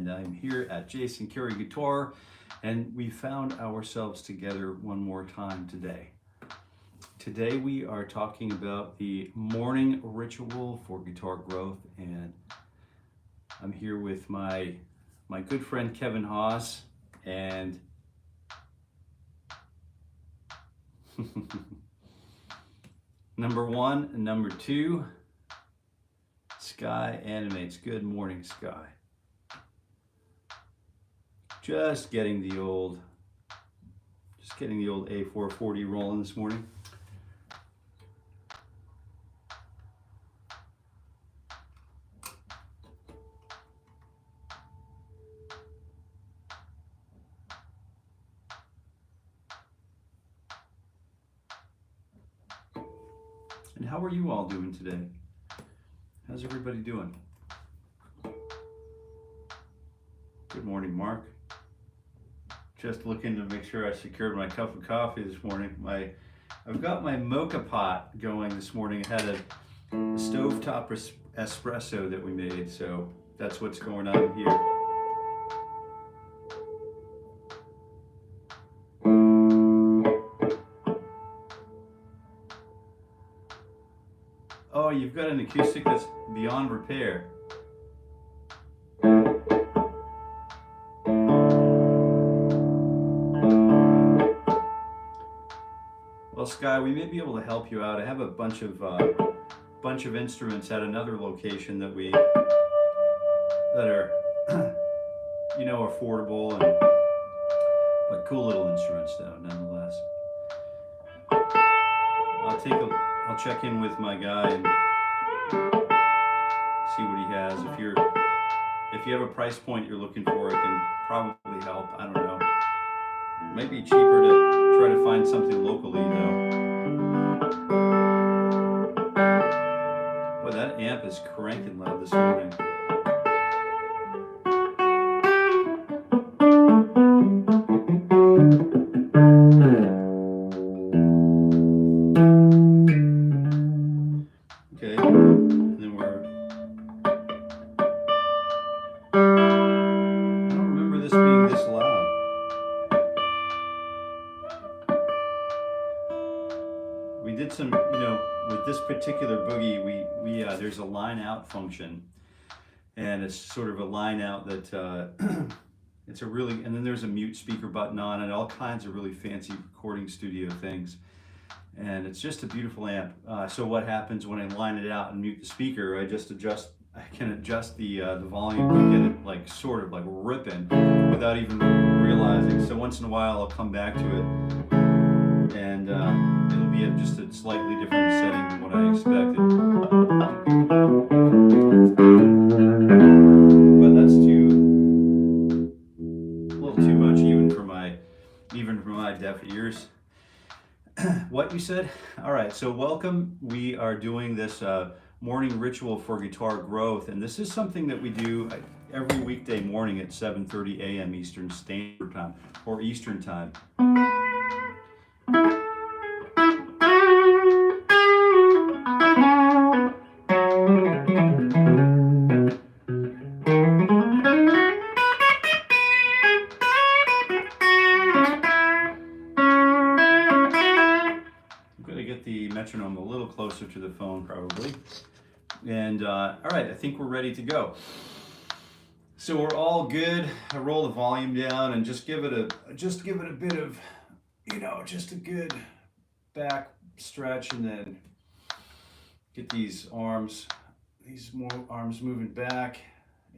and I'm here at Jason Carey Guitar, and we found ourselves together one more time today. Today we are talking about the morning ritual for guitar growth, and I'm here with my good friend Kevin Haas, and number one and number two, Sky Animates. Good morning, Sky. Just getting the old A440 rolling this morning. And how are you all doing today? How's everybody doing? Good morning, Mark. Just looking to make sure I secured my cup of coffee this morning. I've got my mocha pot going this morning. I had a stovetop espresso that we made, so that's what's going on here. Oh, you've got an acoustic that's beyond repair. Well, Sky, we may be able to help you out. I have a bunch of instruments at another location that are affordable but cool little instruments though, nonetheless. I'll check in with my guy and see what he has. If you have a price point you're looking for, it can probably help. I don't know. It might be cheaper to try to find something locally though. Boy, that amp is cranking loud this morning. Particular boogie, there's a line out function, and it's sort of a line out that and then there's a mute speaker button on, and all kinds of really fancy recording studio things, and it's just a beautiful amp. So what happens when I line it out and mute the speaker, I can adjust the volume to get it sort of ripping without even realizing. So once in a while I'll come back to it, and it'll be at just a slightly different setting than what I expected. But that's a little too much even for my deaf ears. What you said? All right, so welcome. We are doing this morning ritual for guitar growth, and this is something that we do every weekday morning at 7:30 a.m. Eastern Standard Time, or Eastern Time. Metronome a little closer to the phone probably, and all right, I think we're ready to go. So we're all good. I roll the volume down and just give it a bit of, just a good back stretch, and then get these arms moving back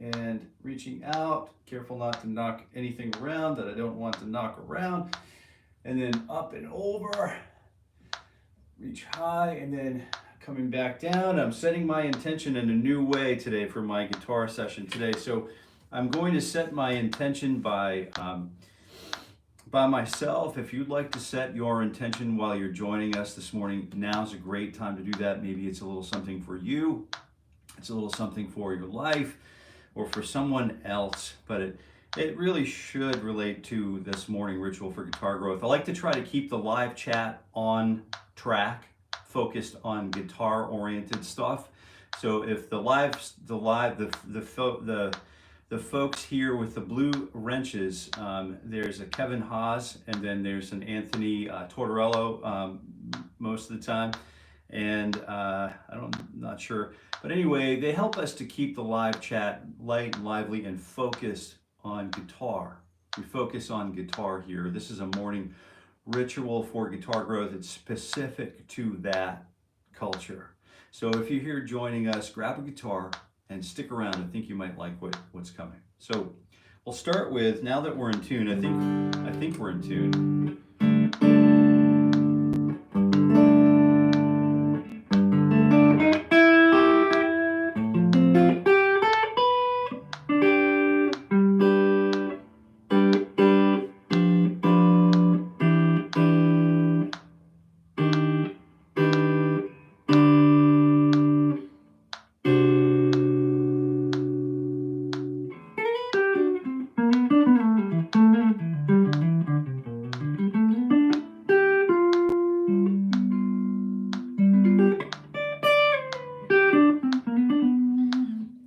and reaching out. Careful not to knock anything around that I don't want to knock around, and then up and over. Reach high, and then coming back down. I'm setting my intention in a new way today for my guitar session today. So I'm going to set my intention by myself. If you'd like to set your intention while you're joining us this morning, now's a great time to do that. Maybe it's a little something for you, it's a little something for your life, or for someone else, but it really should relate to this morning ritual for guitar growth. I like to try to keep the live chat on track, focused on guitar oriented stuff. So if the the folks here with the blue wrenches, there's a Kevin Haas, and then there's an Anthony Tortorello most of the time. And I'm not sure. But anyway, they help us to keep the live chat light and lively and focused on guitar. We focus on guitar here. This is a morning ritual for guitar growth. It's specific to that culture. So if you're here joining us, grab a guitar and stick around. I think you might like what's coming. So we'll start with, now that we're in tune, I think we're in tune.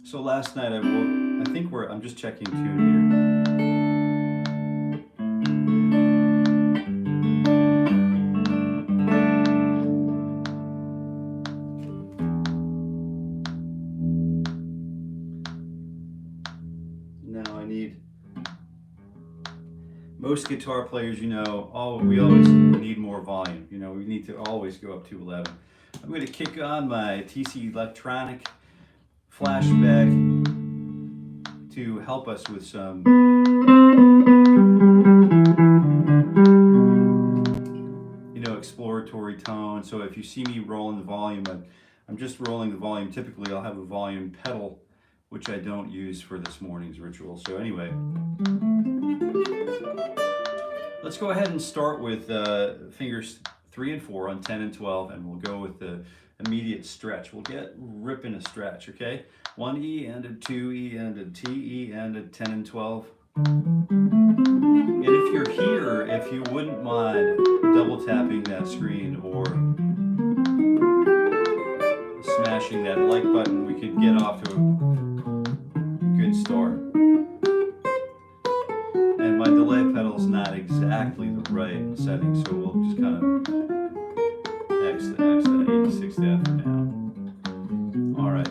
So last night I think I'm just checking tune here. Now I need, most guitar players, you know, we always need more volume. You know, we need to always go up to 11. I'm going to kick on my TC Electronic flashback to help us with some exploratory tone. So if you see me rolling the volume, I'm just rolling the volume. Typically I'll have a volume pedal, which I don't use for this morning's ritual. So anyway, let's go ahead and start with fingers 3 and 4 on 10 and 12, and we'll go with the immediate stretch. We'll get ripping a stretch, okay? 1 E and a 2 E and a T E and a 10 and 12. And if you're here, if you wouldn't mind double tapping that screen or smashing that like button, we could get off to a good start. And my delay pedal's not exactly the right setting, so we'll just kind of X that 86 there for now. All right.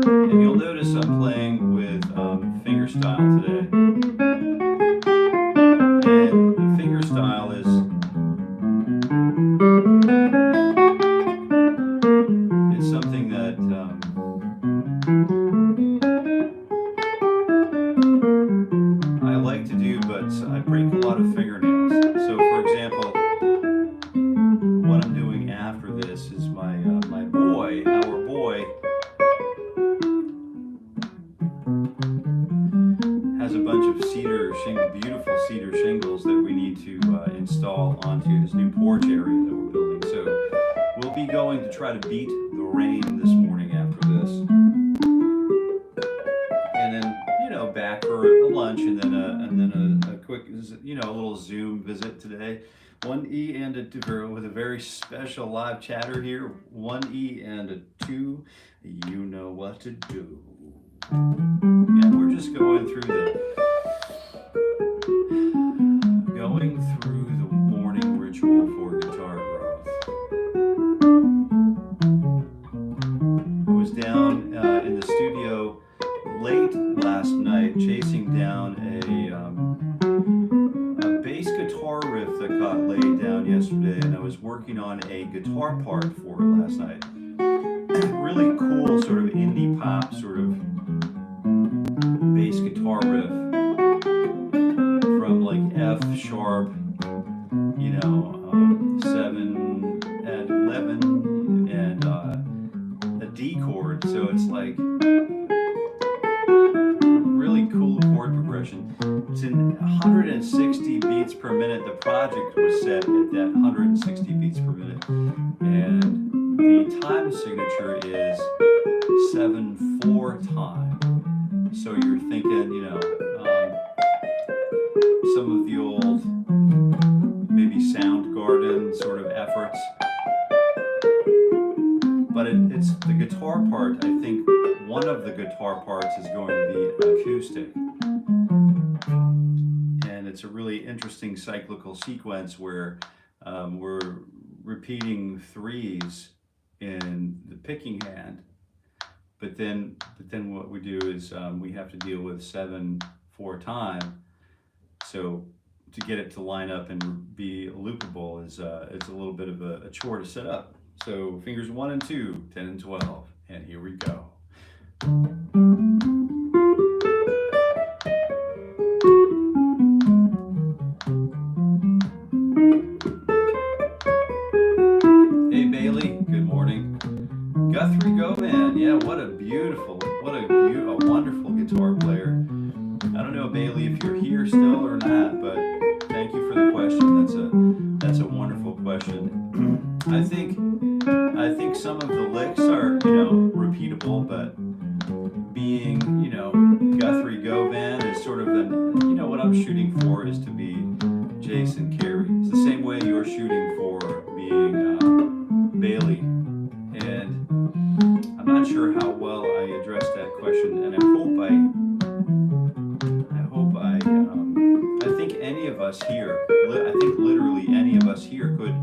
And you'll notice I'm playing with fingerstyle today. And the fingerstyle is something that I like to do, but I break a lot of fingernails. So for example, what I'm doing after this is our boy, has a bunch of beautiful cedar shingles that we need to install onto his new porch area that we're building. So we'll be going to try to beat the rain this morning after this. And then, back for a lunch, and then a quick, a little Zoom visit today. 1 E and a 2 with a very special live chatter here. 1 E and a 2. You know what to do. And we're just going through the morning ritual for guitar growth. I was down in the studio late last night chasing down a bass guitar riff that got laid down yesterday, and I was working on a guitar part for it last night. Really cool sort of indie pop sort of bass guitar riff from like F sharp, 7 and 11 and a D chord. So it's like really cool chord progression. It's in 160 beats per minute. The project was set at that 160 beats per minute. And the time signature is 7/4 time. So you're thinking, some of the old, maybe Soundgarden sort of efforts. But it's the guitar part, I think, one of the the guitar parts is going to be acoustic. And it's a really interesting cyclical sequence where we're repeating threes in the picking hand, but then what we do is we have to deal with 7/4 time. So to get it to line up and be loopable is it's a little bit of a chore to set up. So fingers 1 and 2, 10 and 12, and here we go. Hey Bailey, good morning. Guthrie Govan, yeah, what a wonderful guitar player. I don't know, Bailey, if you're here still or not, but thank you for the question. That's a wonderful question. I think some of the licks are, repeatable, but being, Guthrie Govan is sort of what I'm shooting for is to be Jason Carey. It's the same way you're shooting for being Bailey. And I'm not sure how well I addressed that question, and I think any of us here, literally any of us here could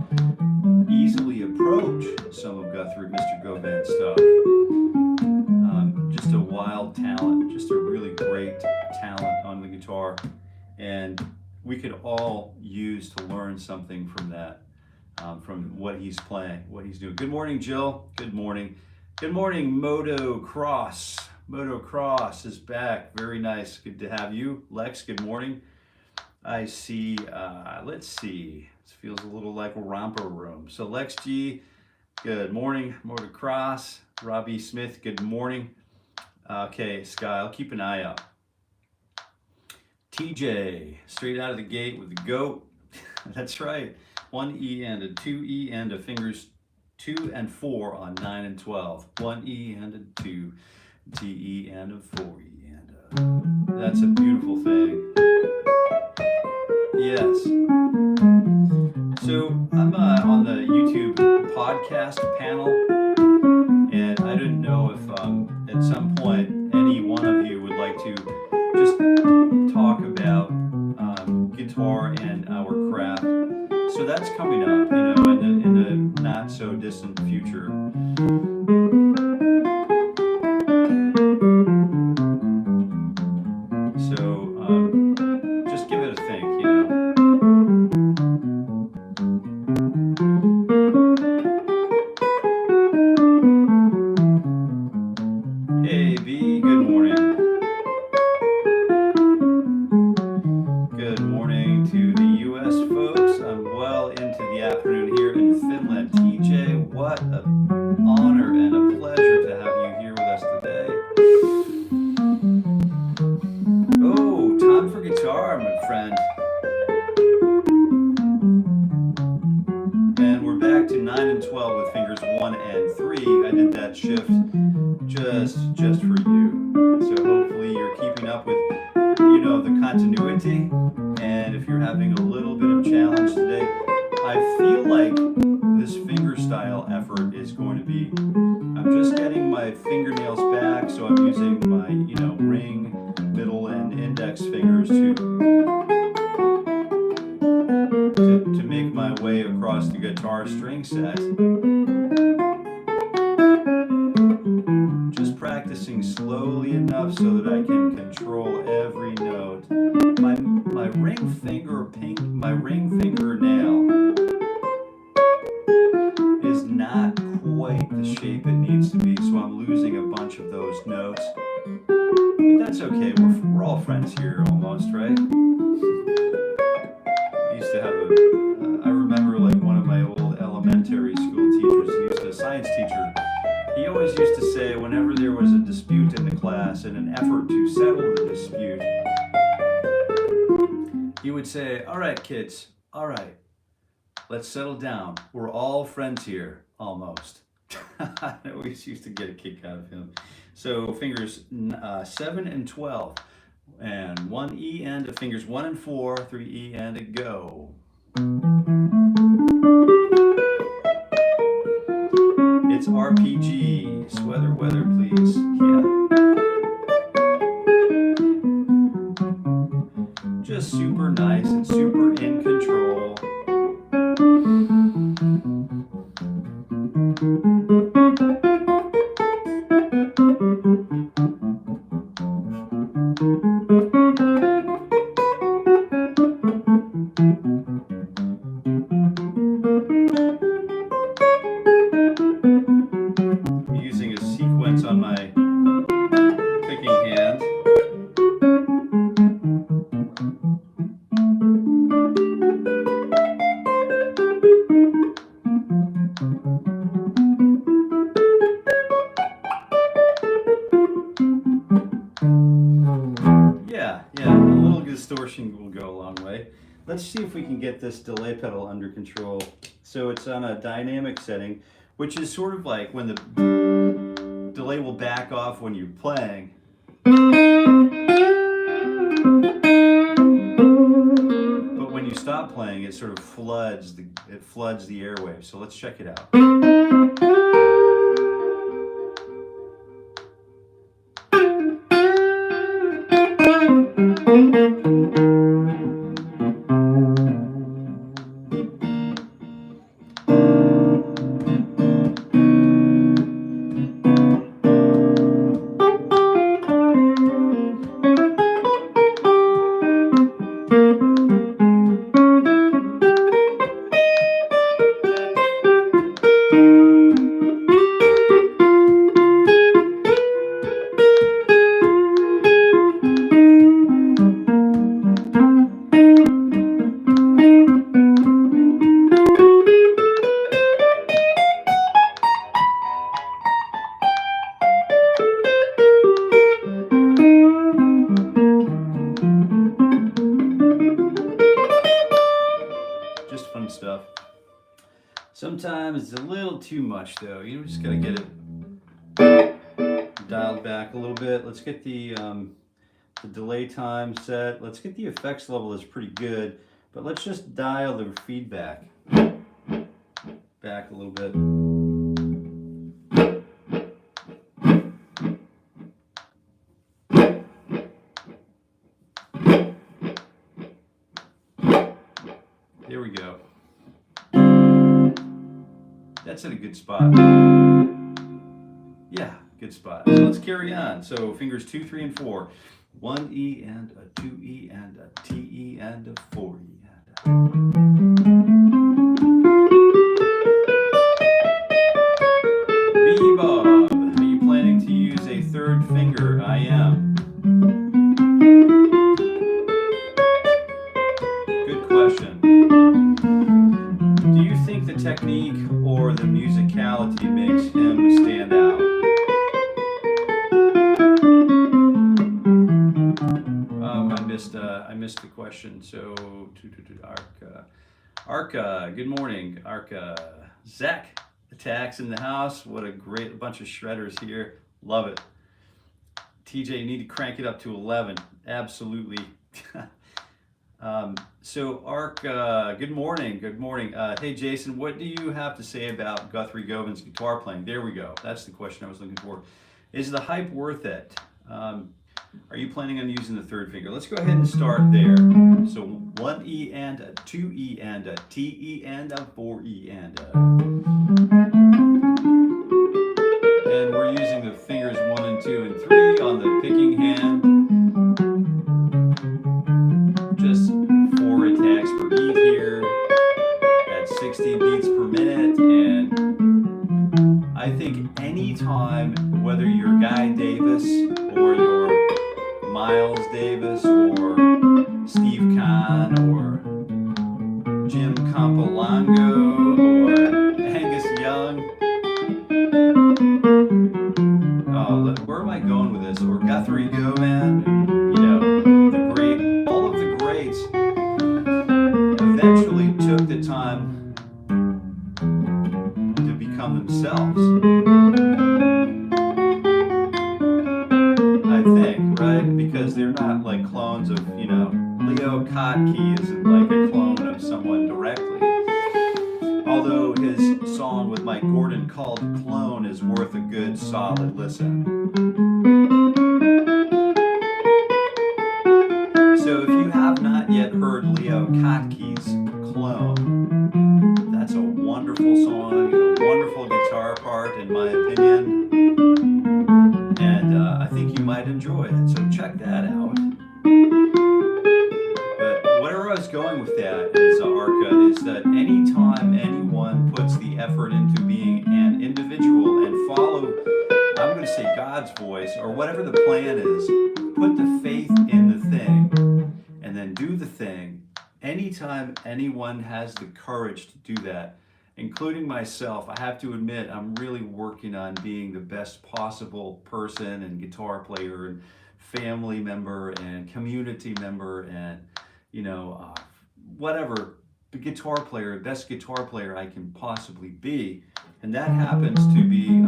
easily approach some of Mr. Govan's stuff. Just a wild talent, just a really great talent on the guitar, and we could all use to learn something from that, from what he's playing, what he's doing. Good morning, Jill. Good morning. Good morning, Moto Cross. Moto Cross is back. Very nice. Good to have you. Lex, good morning. I see, let's see. This feels a little like a romper room. So Lex G, good morning. Moto Cross. Robbie Smith, good morning. Okay, Sky, I'll keep an eye out. TJ, straight out of the gate with the goat. That's right. 1 E and a 2 E and a fingers 2 and 4 on 9 and 12. 1 E and a 2, T E and a 4 E and a. That's a beautiful thing. Yes. So I'm on the YouTube podcast panel, and I didn't know if at some point any one of you would like to just talk about guitar and our craft. So that's coming up, in the not so distant future. So just give it a think, Hey B, good morning. Good morning to the US folks. I'm well into the afternoon here in Finland. TJ, what an honor and a pleasure to have you here with us today. Oh, time for guitar, my friend. And we're back to 9 and 12 with fingers 1 and 3. I did that shift just for you. So hopefully you're keeping up with, the continuity. And if you're having a little bit of challenge today, I feel like this fingerstyle effort is going to be, I'm just getting my fingernails back, so I'm using my, ring, middle, and index fingers to make my way across the guitar string set. Just practicing slowly enough so that I can control every note. My ring finger nail is not quite the shape it needs to be, so I'm losing a bunch of those notes. But that's okay. We're all friends here almost, right? I used to have I remember like one of my old elementary school teachers, a science teacher. He always used to say whenever there was a dispute in the class in an effort to settle the dispute, he would say, all right, kids, all right, let's settle down. We're all friends here, almost. I always used to get a kick out of him. So fingers 7 and 12, and 1 E and a fingers 1 and 4, 3 E and a go. It's RPGs. Weather, please. Yeah. Just super nice and super in control. Using a sequence on my picking hand. Yeah, a little distortion will go a long way. Let's see if we can get this delay pedal under control. So it's on a dynamic setting, which is sort of like when the delay will back off when you're playing. But when you stop playing, it sort of floods the airwaves. So let's check it out. Stuff. Sometimes it's a little too much though. You just gotta get it dialed back a little bit. Let's get the delay time set. Let's get the effects level that's pretty good, but let's just dial the feedback back a little bit. There we go. That's at a good spot. Yeah, good spot. So let's carry on. So fingers 2, 3, and 4. 1 E and a 2 E and a T E and a 4 E and a... Bebop, are you planning to use a third finger? I am. Good question. Do you think the technique or the musicality makes him stand out? I missed the question. So, Arca, good morning, Arca. Zach attacks in the house. What a great bunch of shredders here. Love it. TJ, you need to crank it up to 11. Absolutely. So Arc, good morning. Hey Jason, what do you have to say about Guthrie Govan's guitar playing? There we go. That's the question I was looking for. Is the hype worth it? Are you planning on using the third finger? Let's go ahead and start there. So 1 E and a 2 E and a T E and a 4 E and a. And we're using the fingers 1 and 2 and 3 on the picking hand. Just 4 attacks per beat here at 60 beats per minute. And I think anytime, whether you're Guy Davis or you're Miles Davis or Steve Kahn or Jim Campolongo or Angus Young, where am I going with this? Or Guthrie Govan, you know, all of the greats eventually took the time to become themselves. I think, right? Because they're not like clones of, you know, Leo Kottke isn't like a clone of someone directly. although his song with Mike Gordon called Clone is worth a good solid listen. So if you have not yet heard Leo Kottke's Clone, that's a wonderful song, a wonderful guitar part in my opinion, and I think you might enjoy it, so check that out. But where I was going with that is, Arca, is that anytime anyone puts the effort into being an individual and follow, I'm going to say God's voice, or whatever the plan is, put the faith in the thing, and then do the thing. Anytime anyone has the courage to do that, including myself, I have to admit I'm really working on being the best possible person and guitar player and family member and community member and, you know, whatever, the guitar player, best guitar player I can possibly be. And that happens to be, you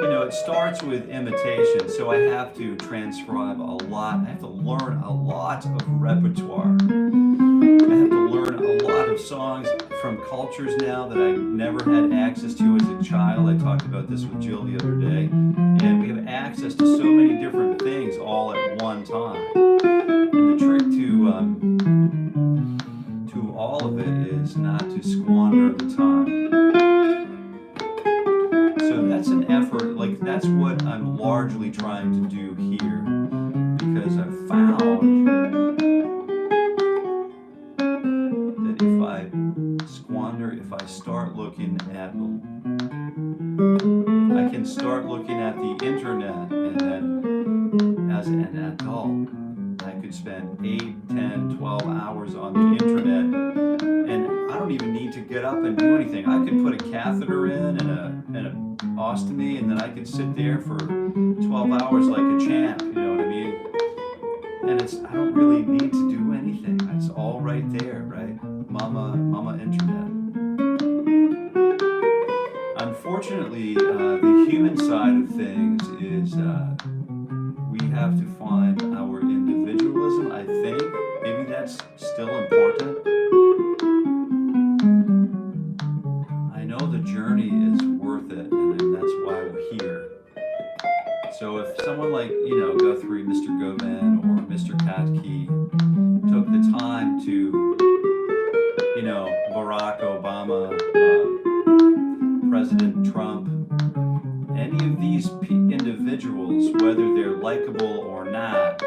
know, it starts with imitation, so I have to transcribe a lot. I have to learn a lot of repertoire. I have to learn a lot of songs from cultures now that I never had access to as a child. I talked about this with Jill the other day. And we have access to so many different things all at one time. And the trick to all of it is not to squander the time. So that's an effort, like that's what I'm largely trying to do here, because I've found that if I squander, if I start looking at, I can start looking at the internet, and then as an adult, I could spend 8, 10, 12 hours on the internet, and I don't even need to get up and do anything. I could put a catheter in and a ostomy, and then I could sit there for 12 hours like a champ, you know what I mean? And I don't really need to do anything. It's all right there, right? Mama internet. Unfortunately, the human side of things is we have to find our individualism, I think. Maybe that's still important. I know the journey is worth it, and that's why we're here. So if someone like, you know, Guthrie, Mr. Govan, or Mr. Kottke took the time to, you know, Barack Obama, President Trump, any of these individuals, whether they're likable or not,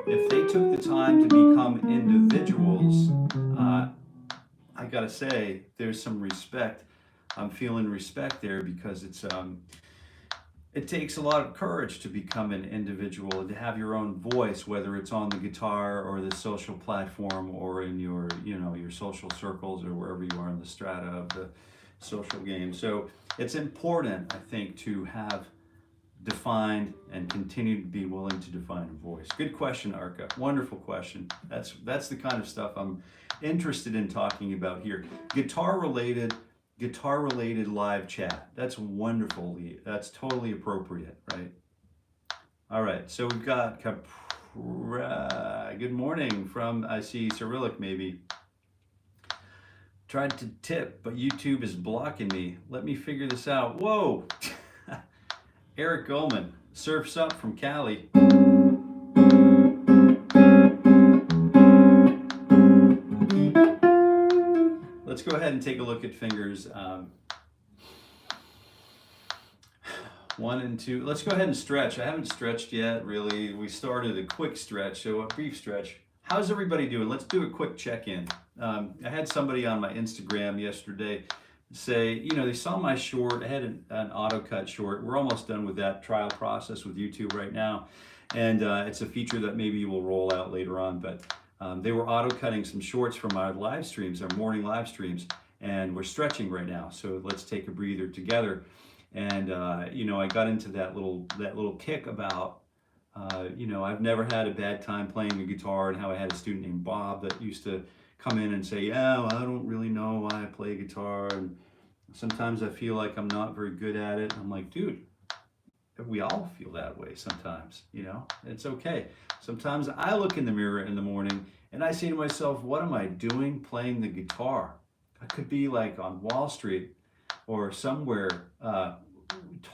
if they took the time to become individuals, I gotta say, there's some respect. I'm feeling respect there, because it takes a lot of courage to become an individual and to have your own voice, whether it's on the guitar or the social platform or in your, you know, your social circles or wherever you are in the strata of the social game. So it's important, I think, to have defined and continue to be willing to define a voice. Good question, Arca. Wonderful question. That's the kind of stuff I'm interested in talking about here. Guitar related live chat. That's wonderful. That's totally appropriate, right? All right, so we've got good morning from, I see Cyrillic maybe. Tried to tip, but YouTube is blocking me. Let me figure this out. Whoa! Eric Goldman, Surfs Up from Cali. Let's go ahead and take a look at fingers 1 and 2. Let's go ahead and stretch. I haven't stretched yet, really. We started a quick stretch, so a brief stretch. How's everybody doing? Let's do a quick check-in. I had somebody on my Instagram yesterday say, you know, they saw my short. I had an auto-cut short. We're almost done with that trial process with YouTube right now. And it's a feature that maybe we'll roll out later on, but they were auto-cutting some shorts from our live streams, our morning live streams, and we're stretching right now. So let's take a breather together. And you know, I got into that little kick about, you know, I've never had a bad time playing the guitar, and how I had a student named Bob that used to come in and say, yeah, well, I don't really know why I play guitar, and sometimes I feel like I'm not very good at it. I'm like, dude, we all feel that way sometimes, you know, it's okay. Sometimes I look in the mirror in the morning and I say to myself, what am I doing playing the guitar? I could be like on Wall Street or somewhere,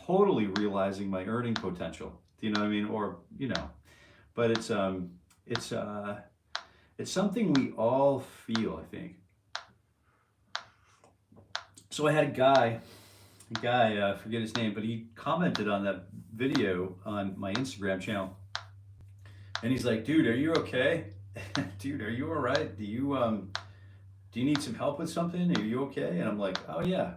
totally realizing my earning potential. Do you know what I mean? Or, you know, but it's something we all feel, I think. So I had a guy, I forget his name, but he commented on that video on my Instagram channel. And he's like, dude, are you okay? Dude, are you all right? Do you need some help with something? Are you okay? And I'm like, oh yeah,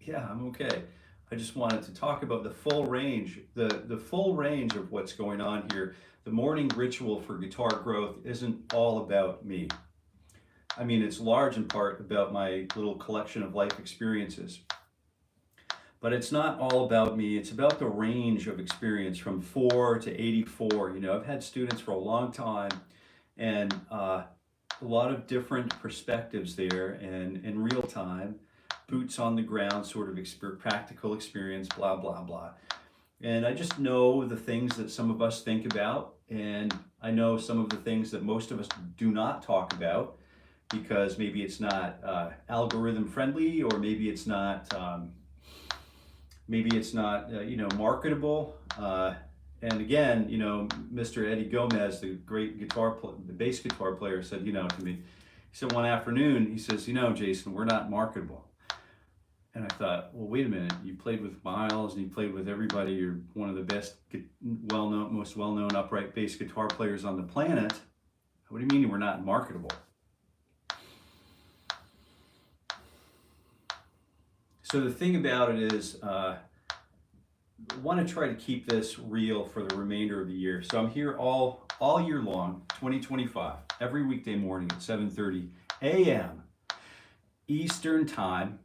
I'm okay. I just wanted to talk about the full range, the full range of what's going on here. The morning ritual for guitar growth isn't all about me. I mean, it's large in part about my little collection of life experiences. But it's not all about me. It's about the range of experience from 4 to 84. You know, I've had students for a long time, and a lot of different perspectives there, and in real time, boots on the ground sort of practical experience, blah, blah, blah. And I just know the things that some of us think about, and I know some of the things that most of us do not talk about, because maybe it's not algorithm friendly, or maybe it's not you know, marketable. And again, you know, Mr. Eddie Gomez, the great the bass guitar player, said, you know, to me, he said one afternoon, he says, you know, Jason, we're not marketable. And I thought, well, wait a minute, you played with Miles and you played with everybody. You're one of the best, most well-known upright bass guitar players on the planet. What do you mean we're not marketable? So the thing about it is, I want to try to keep this real for the remainder of the year. So I'm here all year long, 2025, every weekday morning at 7:30 a.m. Eastern Time.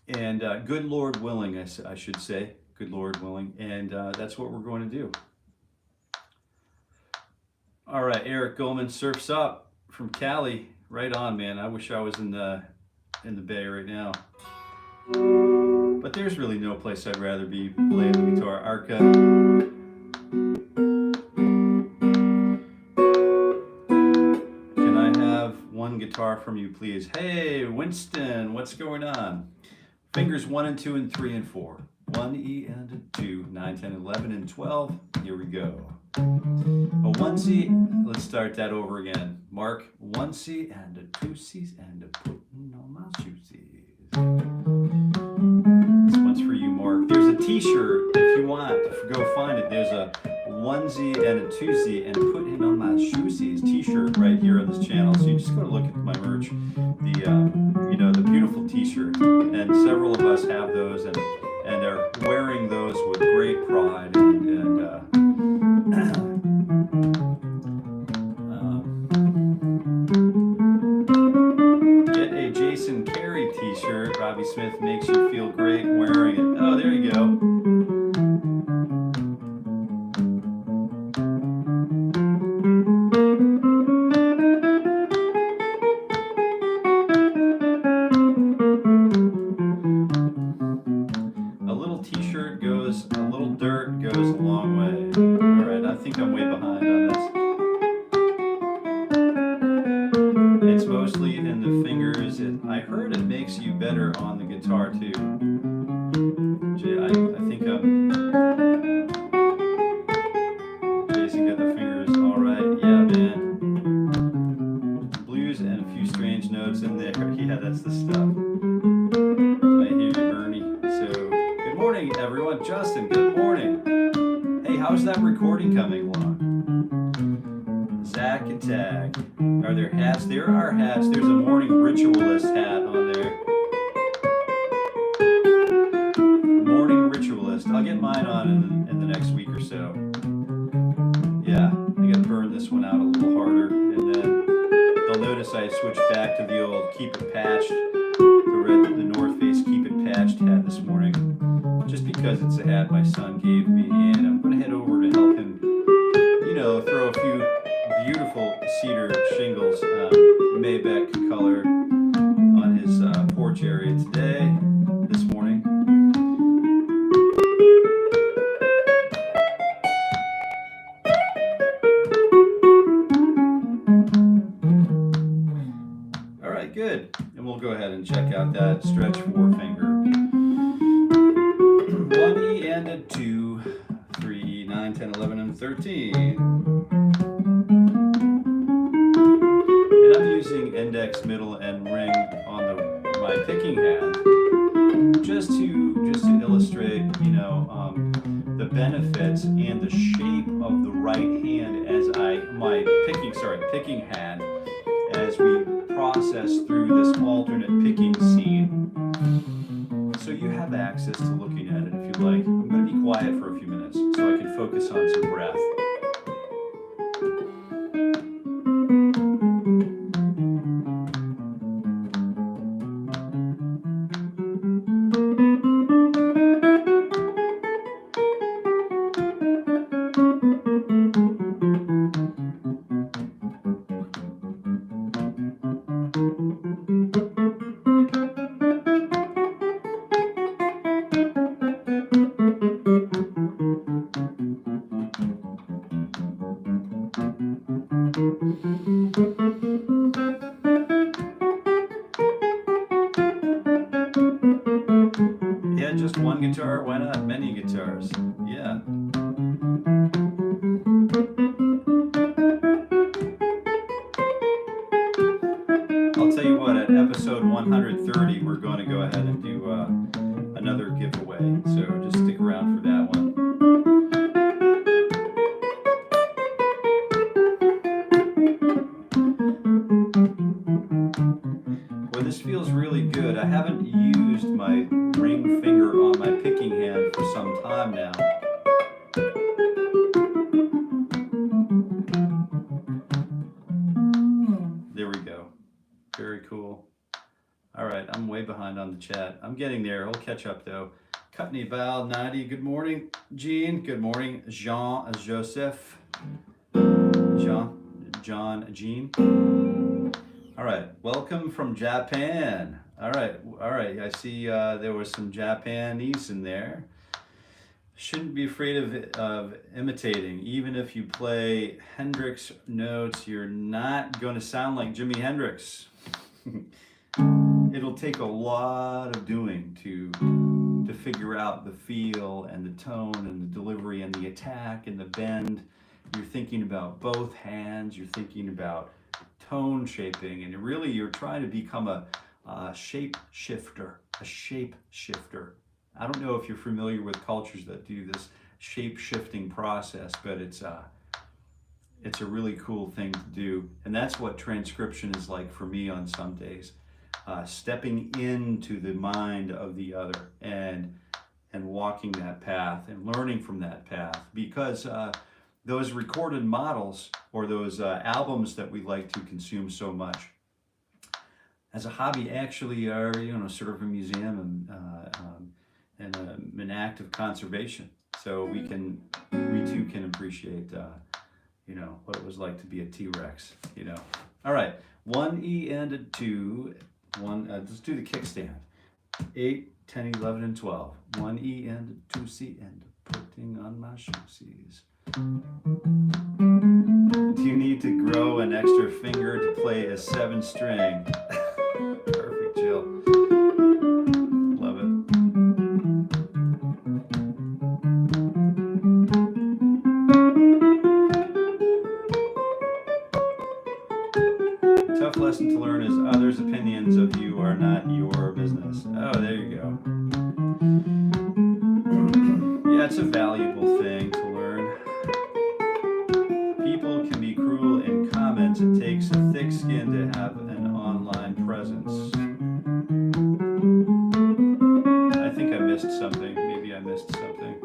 And good Lord willing, I should say, good Lord willing. And that's what we're going to do. All right, Eric Goldman, Surfs Up from Cali. Right on, man. I wish I was in the Bay right now. But there's really no place I'd rather be playing the guitar. Arca. Can I have one guitar from you, please? Hey, Winston, what's going on? Fingers 1 and 2 and 3 and 4. 1 E and a 2, 9, 10, 11, and 12. Here we go. A 1 C, let's start that over again. Mark, 1 C and a 2 C's and a putting on my shoesies. This one's for you, Mark. There's a t-shirt, if you want, go find it. There's a 1Z and a 2Z and a putting on my shoesies t-shirt right here on this channel. So you just go to look at my merch. You know, the beautiful t-shirt. And several of us have those and are wearing those with great pride get a Jason Carey t-shirt. Robbie Smith makes you feel great wearing it. Oh, there you go. A little t-shirt goes, a little dirt goes a long way. All right, I think I'm way behind on this. It's mostly in the fingers. I heard it makes you better on the guitar too. I think Jason got the fingers all right. Yeah, man. Blues and a few strange notes in there. Yeah, that's the stuff. I hear you, Bernie. So, good morning, everyone. Justin, good morning. Hey, how's that recording coming along? Zach and Tag. Are there hats? There are hats. There's a morning ritualist hat on there. Morning ritualist. I'll get mine on in the next week or so. Yeah, I gotta burn this one out a little harder, and then they'll notice I switched back to the old keep it patched, the North Face keep it patched hat this morning, just because it's a hat my son gave me, and I'm gonna head over to help him, you know, throw a few beautiful cedar shingles, Maybeck color, on his porch area today, this morning. All right, good. And we'll go ahead and check out that stretch forefinger. 1 E and a 2, 3, 9, 10, 11, and 13. And I'm using index, middle, and ring on my picking hand just to illustrate, you know, the benefits and the shape of the right hand as my picking hand as we process through this alternate picking scene. So you have access to looking at it if you'd like. I'm going to be quiet for a few minutes so I can focus on some breath. Yeah, just one guitar, why not many guitars? Yeah. I'll tell you what, at episode 130, we're going to go ahead and do another giveaway, so just stick around for that one. Well, this feels really good. I haven't used my ring finger on my picking hand for some time now. There we go. Very cool. All right, I'm way behind on the chat. I'm getting there. I'll catch up though. Cutney Val, 90. Good morning, Jean. Good morning, Jean, Joseph, Jean. All right, welcome from Japan. All right. I see there was some Japanese in there. Shouldn't be afraid of imitating. Even if you play Hendrix notes, you're not going to sound like Jimi Hendrix. It'll take a lot of doing to figure out the feel and the tone and the delivery and the attack and the bend. You're thinking about both hands. You're thinking about tone shaping, and really you're trying to become a shape shifter. I don't know if you're familiar with cultures that do this shape shifting process, but it's a really cool thing to do, and that's what transcription is like for me on some days. Stepping into the mind of the other and walking that path and learning from that path, because those recorded models or those albums that we like to consume so much as a hobby actually are, sort of a museum and an act of conservation. So we too can appreciate, what it was like to be a T-Rex, All right, 1 E and a 2, let's do the kickstand. 8, 10, 11, and 12. 1 E and a 2 C and putting on my shoesies. Do you need to grow an extra finger to play a 7-string? Perfect, Jill. Love it. Tough lesson to learn is others' opinions of you are not your business. Oh, there you go. Yeah, it's a valuable thing to learn. People can be cruel in comments. It takes a thick skin to have an online presence. I think I missed something. Maybe I missed something.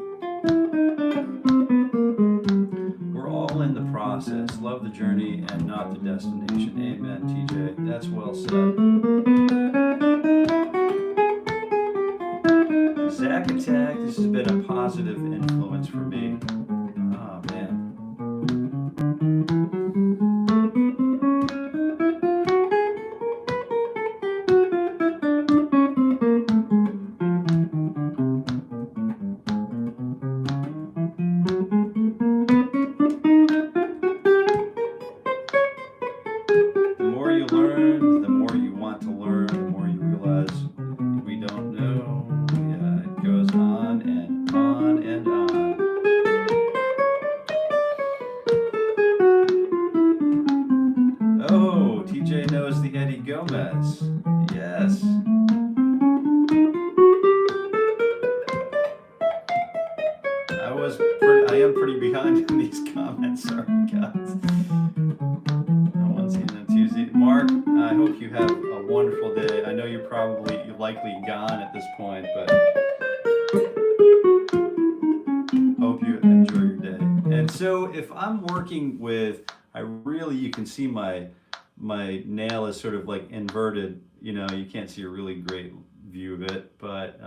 We're all in the process. Love the journey and not the destination. Amen, TJ. That's well said. Zack Attack, this has been a positive influence for me. Oh, man. The more you learn, the more you want to learn, the more you realize Gomez. Yes. I am pretty behind in these comments. Sorry, guys. No one's seen on Tuesday. Mark, I hope you have a wonderful day. I know you're likely gone at this point, but hope you enjoy your day. And so if I'm working with, you can see my nail is sort of like inverted. You know, you can't see a really great view of it, but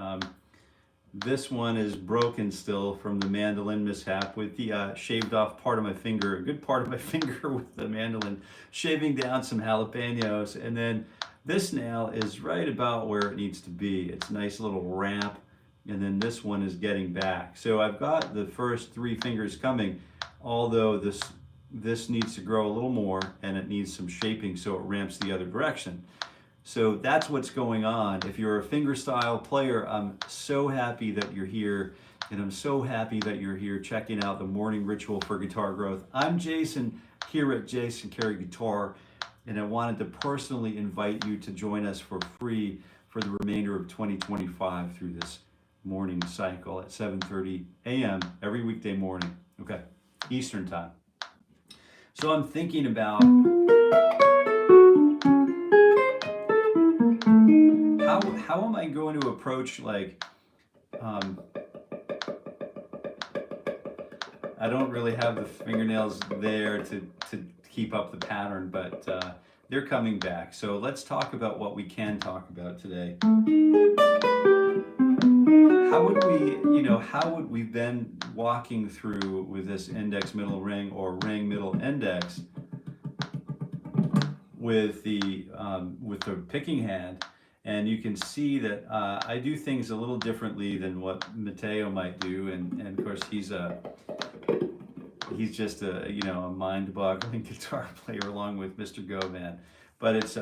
this one is broken still from the mandolin mishap with the shaved off part of my finger, a good part of my finger with the mandolin, shaving down some jalapenos. And then this nail is right about where it needs to be. It's a nice little ramp. And then this one is getting back. So I've got the first 3 fingers coming, although this needs to grow a little more and it needs some shaping so it ramps the other direction. So that's what's going on. If you're a fingerstyle player, I'm so happy that you're here, and I'm so happy that you're here checking out the morning ritual for guitar growth. I'm Jason here at Jason Carey Guitar, and I wanted to personally invite you to join us for free for the remainder of 2025 through this morning cycle at 7:30 a.m. every weekday morning, okay, Eastern time. So I'm thinking about how am I going to approach, like, I don't really have the fingernails there to keep up the pattern, but they're coming back. So let's talk about what we can talk about today. How would we been walking through with this index middle ring or ring middle index with the picking hand? And you can see that I do things a little differently than what Matteo might do, and of course he's just a mind-boggling guitar player along with Mr. Govan. But it's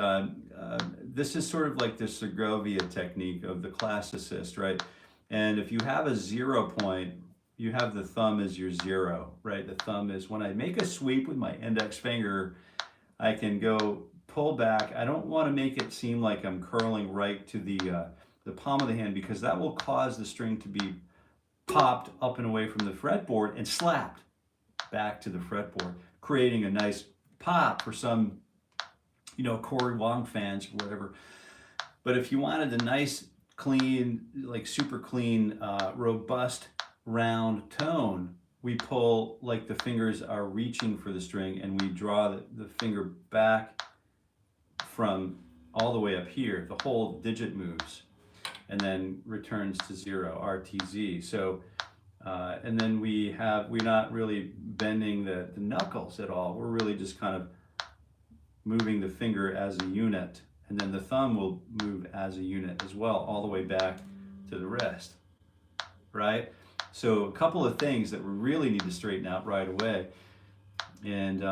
this is sort of like the Segovia technique of the classicist, right? And if you have a 0 point, you have the thumb as your 0, right? The thumb is, when I make a sweep with my index finger, I can go pull back. I don't want to make it seem like I'm curling right to the palm of the hand, because that will cause the string to be popped up and away from the fretboard and slapped back to the fretboard, creating a nice pop for some, Corey Wong fans or whatever. But if you wanted a nice, clean, like super clean, robust, round tone, we pull like the fingers are reaching for the string, and we draw the finger back from all the way up here. The whole digit moves and then returns to 0, RTZ. So and then we're not really bending the knuckles at all. We're really just kind of moving the finger as a unit, and then the thumb will move as a unit as well, all the way back to the wrist, right? So a couple of things that we really need to straighten out right away. And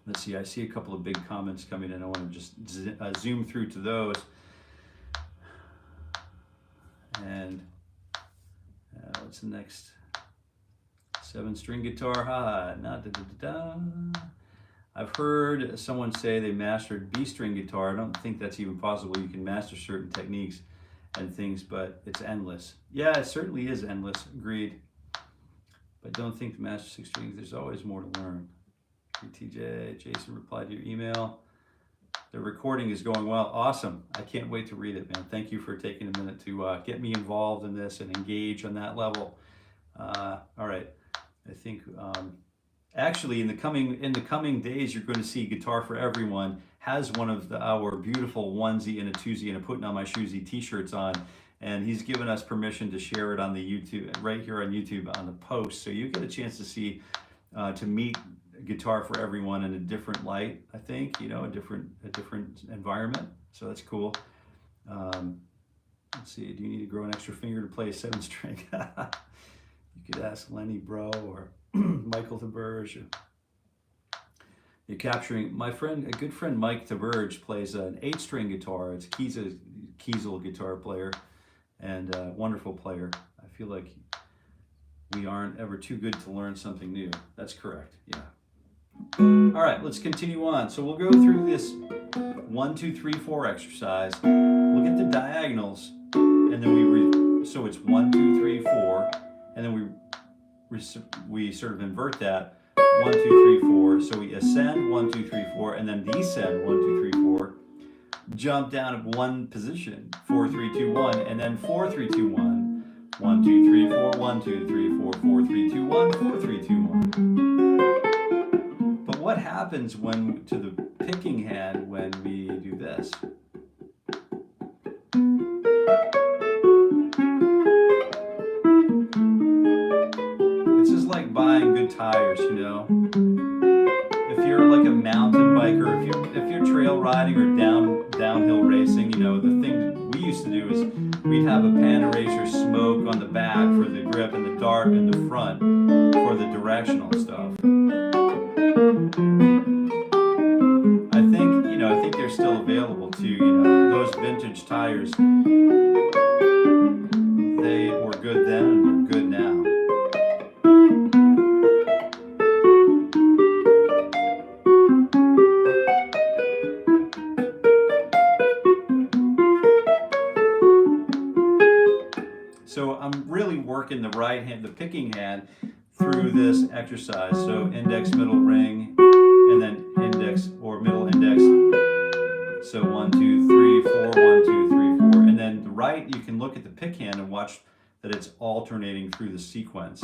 let's see, I see a couple of big comments coming in. I want to just zoom through to those. And what's the next? 7-string guitar, I've heard someone say they mastered B-string guitar. I don't think that's even possible. You can master certain techniques and things, but it's endless. Yeah, it certainly is endless, agreed. But don't think to master 6 strings, there's always more to learn. TJ, Jason replied to your email. The recording is going well. Awesome. I can't wait to read it, man. Thank you for taking a minute to get me involved in this and engage on that level. All right. I think actually in the coming days, you're going to see Guitar for Everyone has one of our beautiful onesie and a twosie and a putting on my shoesy t-shirts on, and he's given us permission to share it on the YouTube, right here on YouTube on the post, so you get a chance to see to meet Guitar for Everyone in a different light. I think a different environment, so that's cool. Let's see, do you need to grow an extra finger to play a 7-string? You could ask Lenny Bro or Michael Taberge. You're capturing my friend, a good friend Mike Taberge plays an 8-string guitar. It's Kiesel guitar player, and a wonderful player. I feel like we aren't ever too good to learn something new. That's correct, yeah. All right, let's continue on. So we'll go through this 1, 2, 3, 4 exercise. We'll get the diagonals, and then so it's 1, 2, 3, 4, and then we sort of invert that 1, 2, 3, 4. So we ascend 1, 2, 3, 4, and then descend 1, 2, 3, 4. Jump down at one position, 4, 3, 2, 1, and then 4, 3, 2, 1. 1, 2, 3, 4, 1, 2, 3, 4, 4, 3, 2, 1, 4, 3, 2, 1. But what happens to the picking hand when we do this? It's just like buying good tires, you know. If you're like a mountain biker, if you're trail riding or downhill racing, you know, the thing we used to do is we'd have a pan eraser smoke on the back for the grip and the dart in the front for the directional stuff. I think they're still available too, you know, those vintage tires. They were good then and they're good now. So I'm really working the right hand, the picking hand, through this exercise. So index, middle ring, and then index or middle index. So 1, 2, 3, 4, 1, 2, 3, 4. And then the right, you can look at the pick hand and watch that it's alternating through the sequence.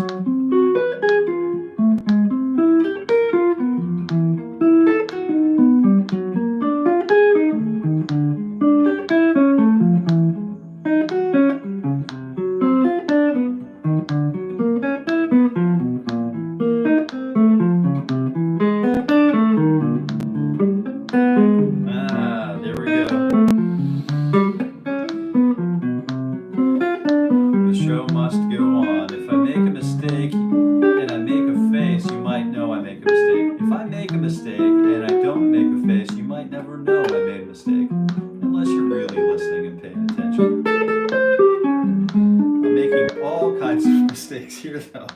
Here though.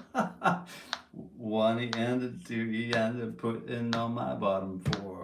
1 and 2 and putting on my bottom 4.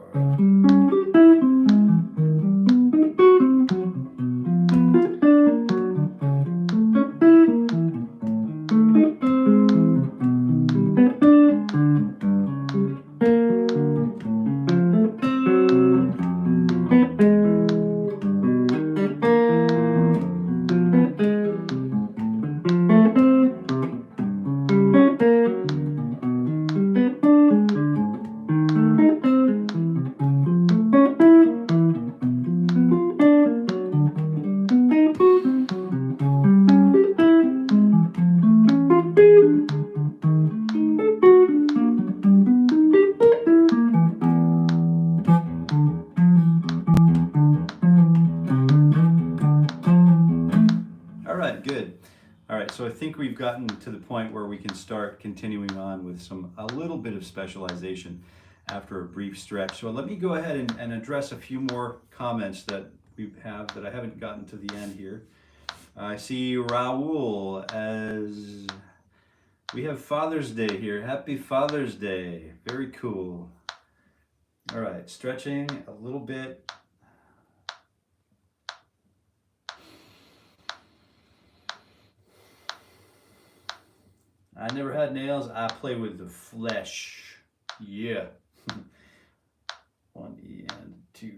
So I think we've gotten to the point where we can start continuing on with a little bit of specialization after a brief stretch. So let me go ahead and address a few more comments that we have that I haven't gotten to the end here. I see Raul as we have Father's Day here. Happy Father's Day. Very cool. All right, stretching a little bit. I never had nails. I play with the flesh. Yeah. 1 E and 2,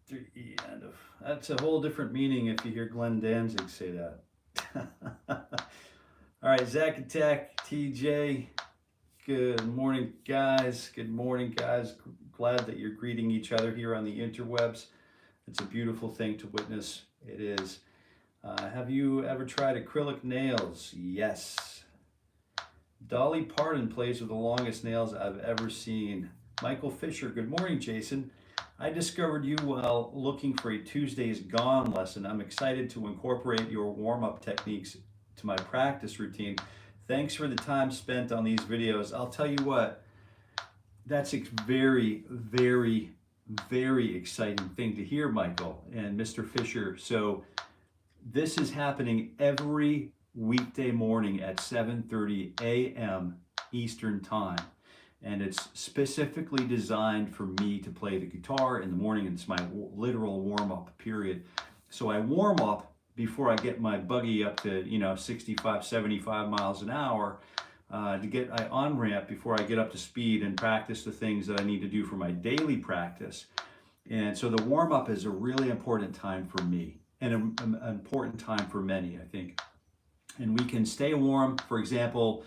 3 E and. That's a whole different meaning if you hear Glenn Danzig say that. All right, Zach Attack, TJ. Good morning, guys. Good morning, guys. Glad that you're greeting each other here on the interwebs. It's a beautiful thing to witness. It is. Have you ever tried acrylic nails? Yes. Dolly Parton plays with the longest nails I've ever seen. Michael Fisher, good morning, Jason. I discovered you while looking for a Tuesday's Gone lesson. I'm excited to incorporate your warm-up techniques to my practice routine. Thanks for the time spent on these videos. I'll tell you what, that's a very, very, very exciting thing to hear, Michael and Mr. Fisher. So this is happening every weekday morning at 7:30 a.m. Eastern Time. and it's specifically designed for me to play the guitar in the morning. It's my literal warm-up period. So I warm up before I get my buggy up to, 65, 75 miles an hour, I on-ramp before I get up to speed and practice the things that I need to do for my daily practice. And so the warm-up is a really important time for me, and an important time for many, I think. And we can stay warm. For example,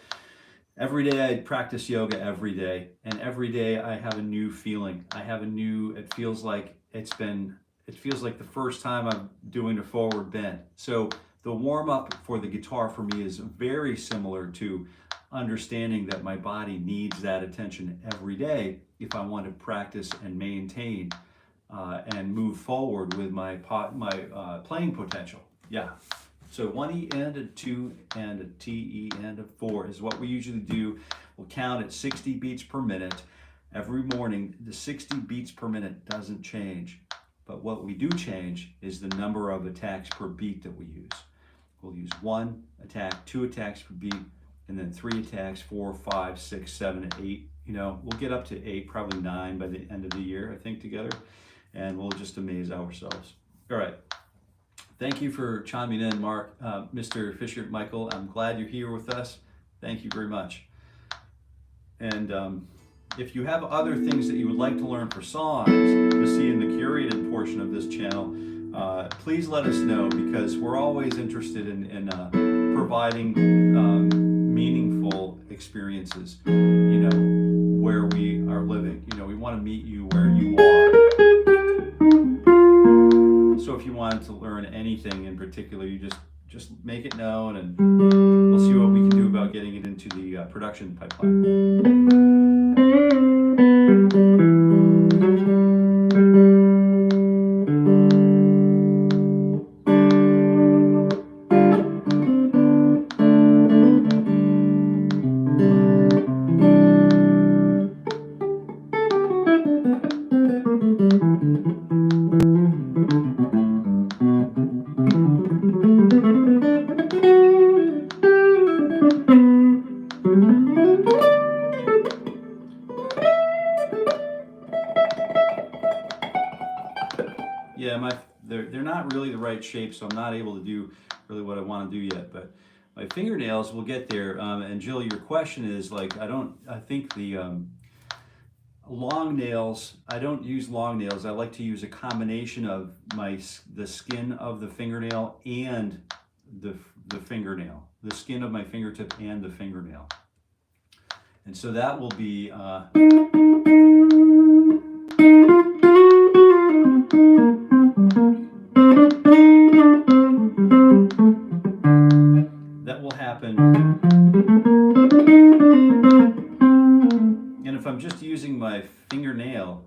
every day I practice yoga every day, and every day I have a new feeling. It feels like the first time I'm doing a forward bend. So the warm-up for the guitar for me is very similar to understanding that my body needs that attention every day if I want to practice and maintain and move forward with my playing potential. Yeah. So 1 E and a 2 and a T E and a 4 is what we usually do. We'll count at 60 beats per minute every morning. The 60 beats per minute doesn't change, but what we do change is the number of attacks per beat that we use. We'll use 1 attack, 2 attacks per beat, and then 3 attacks, 4, 5, 6, 7, 8. We'll get up to 8, probably 9 by the end of the year, I think, together, and we'll just amaze ourselves. All right. Thank you for chiming in, Mark. Mr. Fisher, Michael, I'm glad you're here with us. Thank you very much. And if you have other things that you would like to learn for songs to see in the curated portion of this channel, please let us know, because we're always interested in providing meaningful experiences, where we are living. We want to meet you where you are. So if you wanted to learn anything in particular, you just make it known, and we'll see what we can do about getting it into the production pipeline. Yeah, they're not really the right shape, so I'm not able to do really what I want to do yet, but my fingernails will get there. And Jill, your question is I think the long nails, I don't use long nails. I like to use a combination of the skin of the fingernail and the fingernail, the skin of my fingertip and the fingernail. And so that will be that will happen. And if I'm just using my fingernail,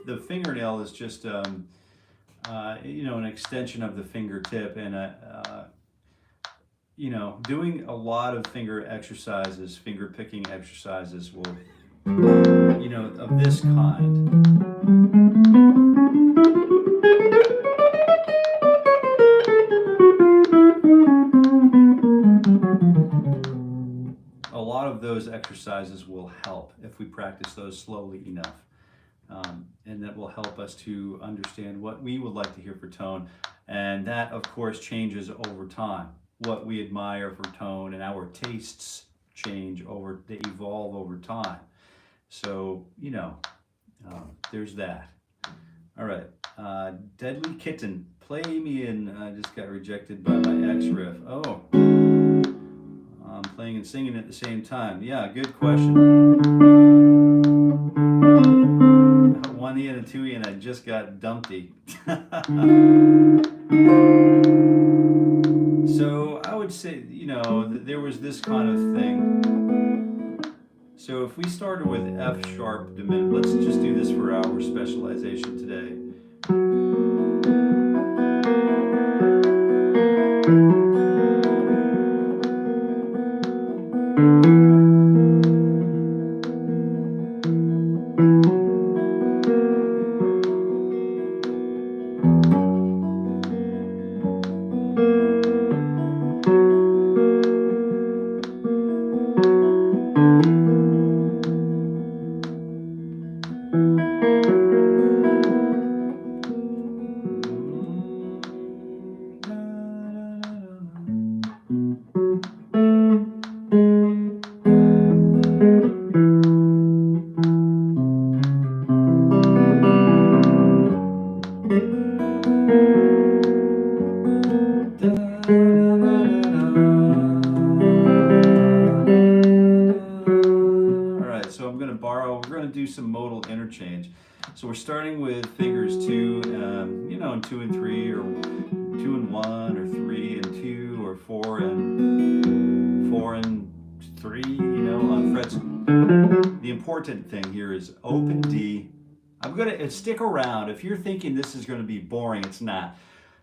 the fingernail is just an extension of the fingertip, and doing a lot of finger exercises, finger picking exercises will, of this kind. A lot of those exercises will help if we practice those slowly enough. And that will help us to understand what we would like to hear for tone. And that, of course, changes over time. What we admire for tone and our tastes they evolve over time. So, there's that. All right. Deadly Kitten, play me in, I just got rejected by my X riff. Oh, I'm playing and singing at the same time. Yeah, good question. 1 E and a 2 E, and I just got dumpty. So I would say, there was this kind of thing. So if we started with F sharp diminished, let's just do this for our specialization today. Do some modal interchange. So we're starting with fingers 2, you know, and 2 and 3, or 2 and 1, or 3 and 2, or 4 and 3, you know, on frets. The important thing here is open D. I'm gonna stick around. If you're thinking this is going to be boring, it's not.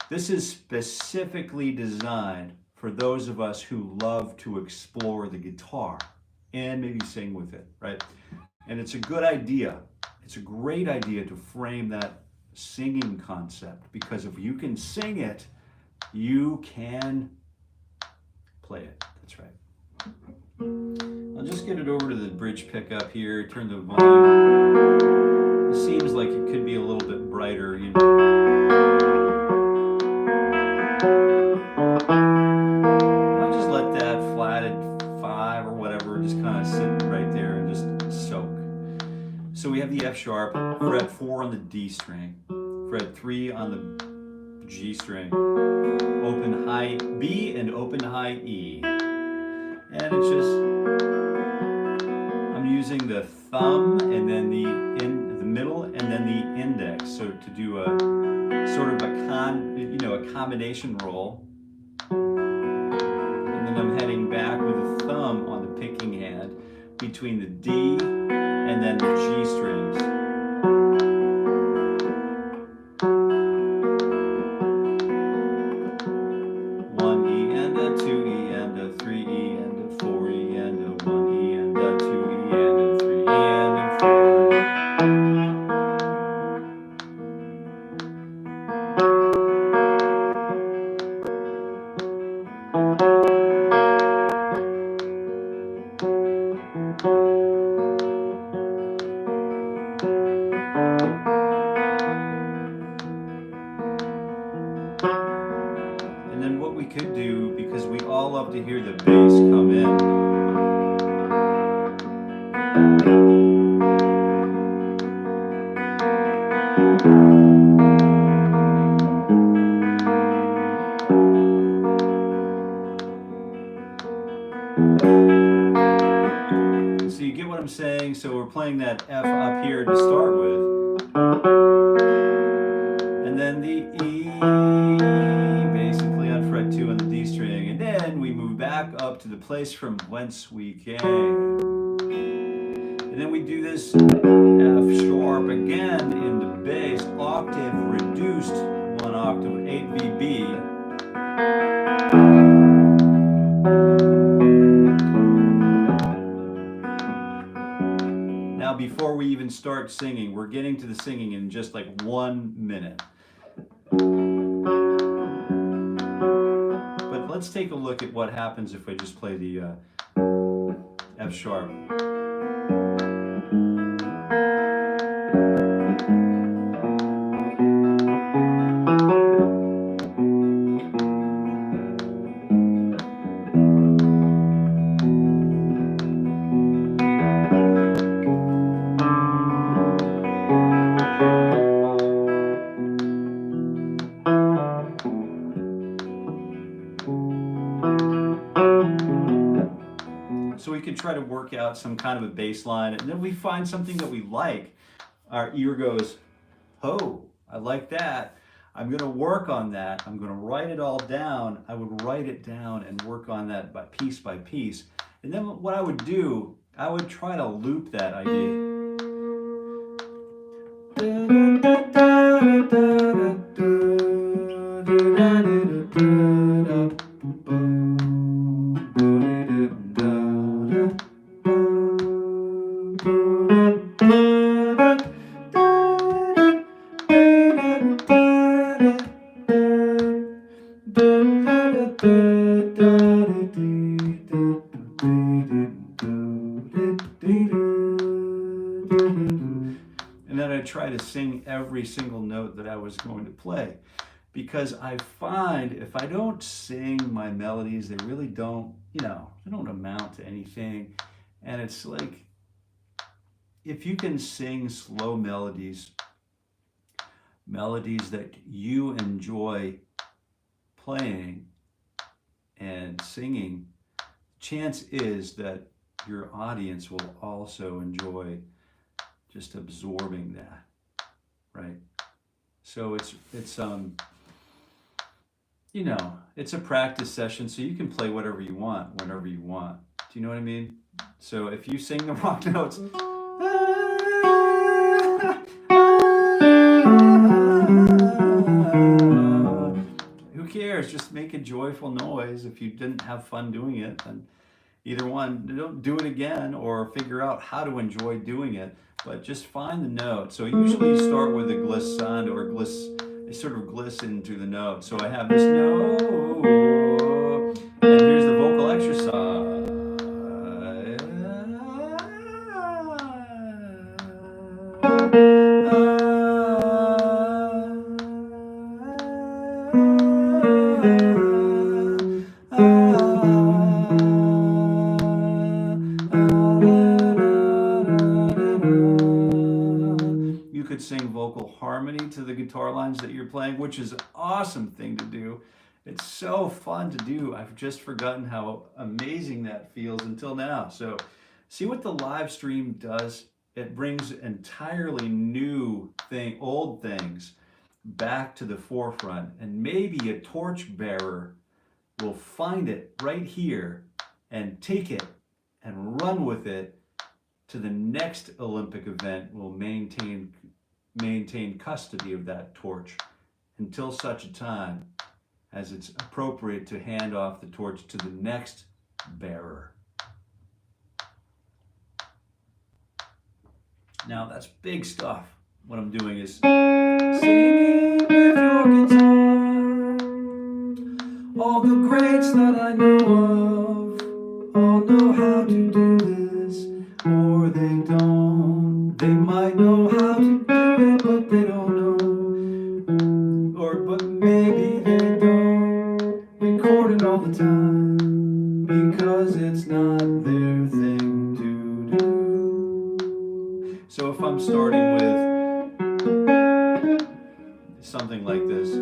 This is specifically designed for those of us who love to explore the guitar and maybe sing with it, right? And it's a good idea. It's a great idea to frame that singing concept, because if you can sing it, you can play it. That's right. I'll just get it over to the bridge pickup here, turn the volume. It seems like it could be a little bit brighter, you know. I'll just let that flat at 5 or whatever, just kind of sit right there and just soak. So we have the F sharp, fret 4 on the D string, fret 3 on the G string, open high B and open high E. And it's just, I'm using the thumb and then the middle and then the index, so to do a sort of a combination roll. And then I'm heading back with the thumb on the picking hand between the D and then the G strings. One E and a 2 E and a 3 E and a 4 E and a 1 E and a 2 E and a 3 E and a And then what we could do, because we all love to hear the bass come in, so you get what I'm saying? So we're playing that F up here to start with, and then the E basically on fret 2 on the D string, and then we move back up to the place from whence we came. And then we do this F sharp again in the bass, octave reduced, 1 octave, 8 VB. Now before we even start singing, we're getting to the singing in just like 1 minute. But let's take a look at what happens if I just play the F sharp. So we could try to work out some kind of a bass line, and then we find something that we like. Our ear goes, oh, I like that. I'm going to work on that. I'm going to write it all down. I would write it down and work on that by piece. And then what I would do, I would try to loop that idea. And then I try to sing every single note that I was going to play, because I find if I don't sing my melodies, they really don't, they don't amount to anything. And it's like, if you can sing slow melodies that you enjoy playing and singing, chance is that your audience will also enjoy just absorbing that, right? So it's it's a practice session, so you can play whatever you want whenever you want. Do you know what I mean? So if you sing the wrong notes, who cares? Just make a joyful noise. If you didn't have fun doing it, then either one, don't do it again, or figure out how to enjoy doing it, but just find the note. So usually you start with a glissando or I sort of gliss into the note. So I have this note, and here's the vocal exercise. You could sing vocal harmony to the guitar lines that you're playing, which is an awesome thing to do. It's so fun to do. I've just forgotten how amazing that feels until now. So see what the live stream does. It brings entirely new old things back to the forefront, and maybe a torchbearer will find it right here and take it and run with it to the next Olympic event. Will maintain custody of that torch until such a time as it's appropriate to hand off the torch to the next bearer. Now that's big stuff. What I'm doing is singing with your guitar. All the greats that I know of all know how to do this, or they don't. They might know how to do it, but they don't know. But maybe they don't record it all the time, because it's not their thing to do. So if I'm starting with something like this,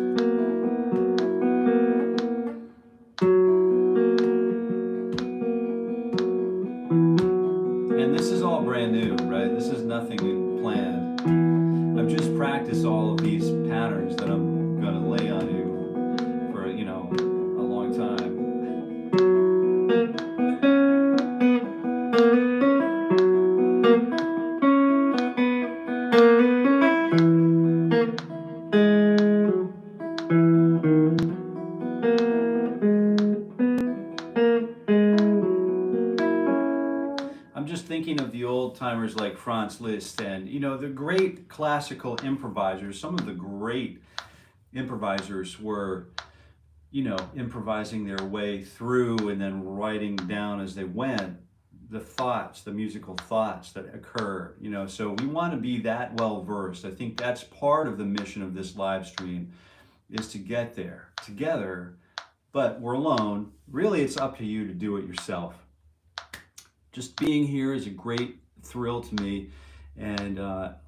and this is all brand new, right? This is nothing planned. I've just practiced all of these patterns that I'm going to lay on you for, a long time. I'm just thinking of the old timers like Franz Liszt and, the great classical improvisers. Some of the great improvisers were, improvising their way through and then writing down as they went the musical thoughts that occur, so we want to be that well versed. I think that's part of the mission of this live stream, is to get there together, but we're alone. Really, it's up to you to do it yourself. Just being here is a great thrill to me, and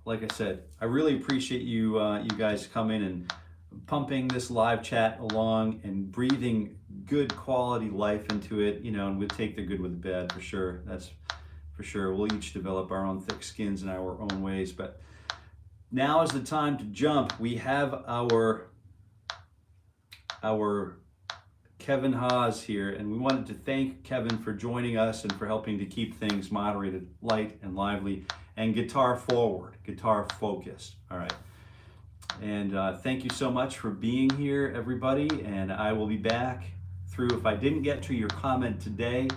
like I said, I really appreciate you guys coming and pumping this live chat along and breathing good quality life into it, and we'll take the good with the bad for sure. That's for sure. We'll each develop our own thick skins in our own ways, but now is the time to jump. We have our Kevin Haas here, and we wanted to thank Kevin for joining us and for helping to keep things moderated, light and lively, and guitar forward, guitar focused. All right. And thank you so much for being here, everybody. And I will be back through, if I didn't get to your comment today,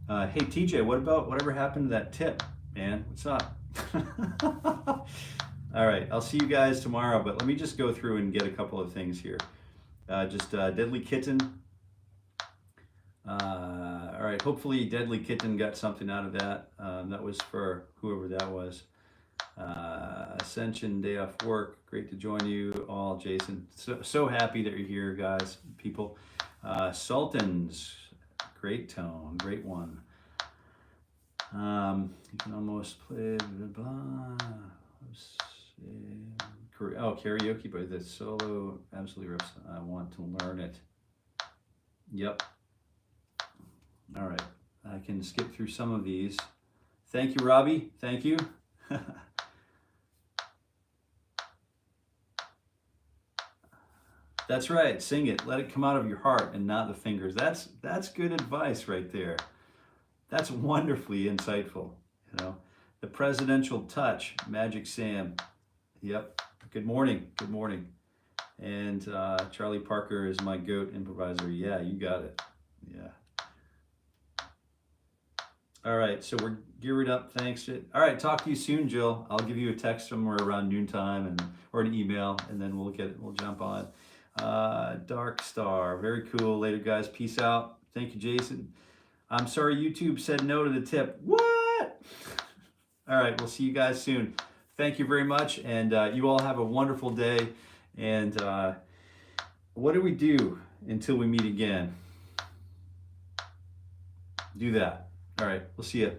hey TJ, what about whatever happened to that tip, man? What's up? All right, I'll see you guys tomorrow, but let me just go through and get a couple of things here. Deadly Kitten. All right, hopefully Deadly Kitten got something out of that. That was for whoever that was. Ascension, day off work. Great to join you all, Jason. So happy that you're here, guys, people. Sultans, great tone, great one. You can almost play blah, blah. Oh, karaoke, but the solo absolutely rips. I want to learn it. Yep. All right, I can skip through some of these. Thank you, Robbie. Thank you. That's right. Sing it. Let it come out of your heart and not the fingers. That's good advice right there. That's wonderfully insightful. You know, the presidential touch, Magic Sam. Yep. Good morning. Good morning. And Charlie Parker is my GOAT improviser. Yeah, you got it. Yeah. All right, so we're geared up. Thanks. All right, talk to you soon, Jill. I'll give you a text somewhere around noontime or an email, and then we'll jump on. Dark Star, very cool. Later, guys. Peace out. Thank you, Jason. I'm sorry YouTube said no to the tip. What? All right, we'll see you guys soon. Thank you very much, and you all have a wonderful day. And what do we do until we meet again? Do that. All right, we'll see you.